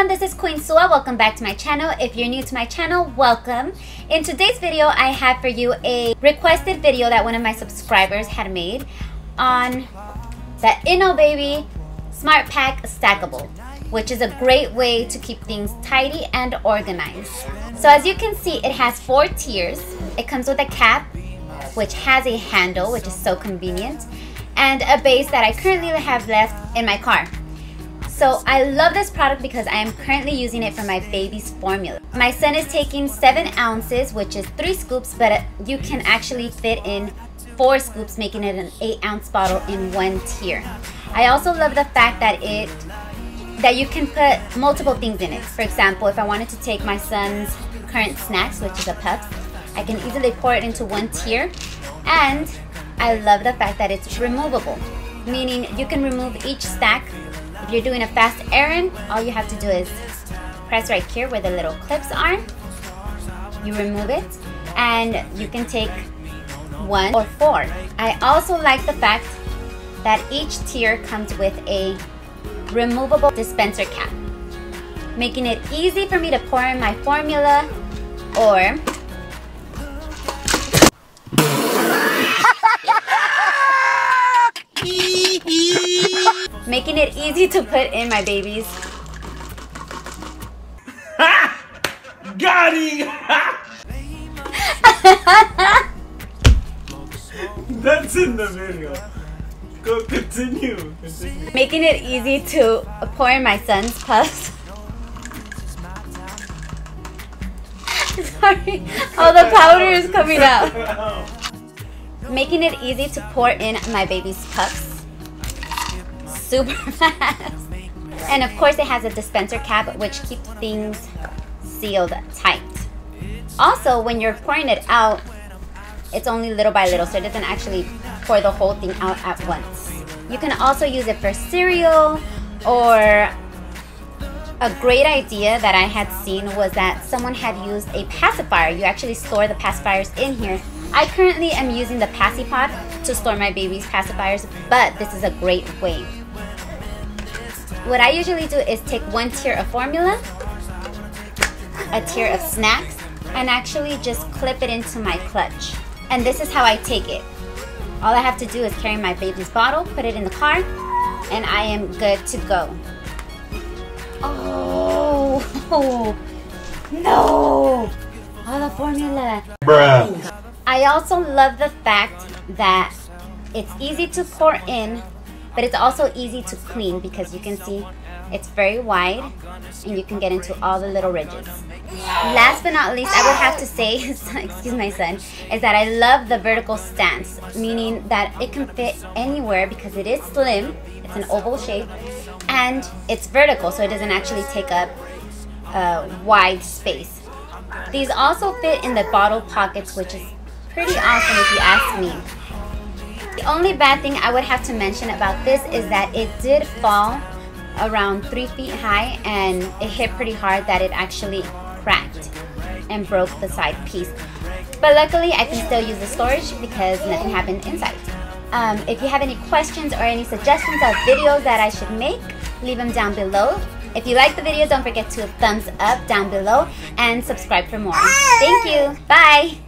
everyone, this is Queen Sua. Welcome back to my channel. If you're new to my channel, welcome. In today's video, I have for you a requested video that one of my subscribers had made on the Innobaby Smart Pack Stackable, which is a great way to keep things tidy and organized. So as you can see, it has 4 tiers. It comes with a cap, which has a handle, which is so convenient, and a base that I currently have left in my car. So I love this product because I am currently using it for my baby's formula. My son is taking 7 ounces, which is 3 scoops, but you can actually fit in 4 scoops, making it an 8-ounce bottle in 1 tier. I also love the fact that you can put multiple things in it. For example, if I wanted to take my son's current snacks, which is a Puffs, I can easily pour it into 1 tier. And I love the fact that it's removable, meaning you can remove each stack. If you're doing a fast errand, all you have to do is press right here where the little clips are. You remove it and you can take 1 or 4. I also like the fact that each tier comes with a removable dispenser cap, making it easy for me to pour in my formula or making it easy to put in my baby's. Got him! That's in the video. Go continue. Making it easy to pour in my son's Puffs. Sorry, all the powder is coming out. Making it easy to pour in my baby's Puffs. Super fast. And of course it has a dispenser cap which keeps things sealed tight. Also, when you're pouring it out, it's only little by little, so it doesn't actually pour the whole thing out at once. You can also use it for cereal, or a great idea that I had seen was that someone had used a pacifier. You actually store the pacifiers in here. I currently am using the Pacipod to store my baby's pacifiers, but this is a great way. What I usually do is take 1 tier of formula, a tier of snacks, and actually just clip it into my clutch. And this is how I take it. All I have to do is carry my baby's bottle, put it in the car, and I am good to go. Oh, no! All the formula. Bruh. I also love the fact that it's easy to pour in, but it's also easy to clean because you can see it's very wide and you can get into all the little ridges. Last but not least, I would have to say, excuse my son, is that I love the vertical stance, meaning that it can fit anywhere because it is slim, it's an oval shape, and it's vertical, so it doesn't actually take up wide space. These also fit in the bottle pockets, which is pretty awesome if you ask me. The only bad thing I would have to mention about this is that it did fall around 3 feet high and it hit pretty hard that it actually cracked and broke the side piece. But luckily I can still use the storage because nothing happened inside. If you have any questions or any suggestions of videos that I should make, leave them down below. If you like the video, don't forget to thumbs up down below and subscribe for more. Thank you. Bye.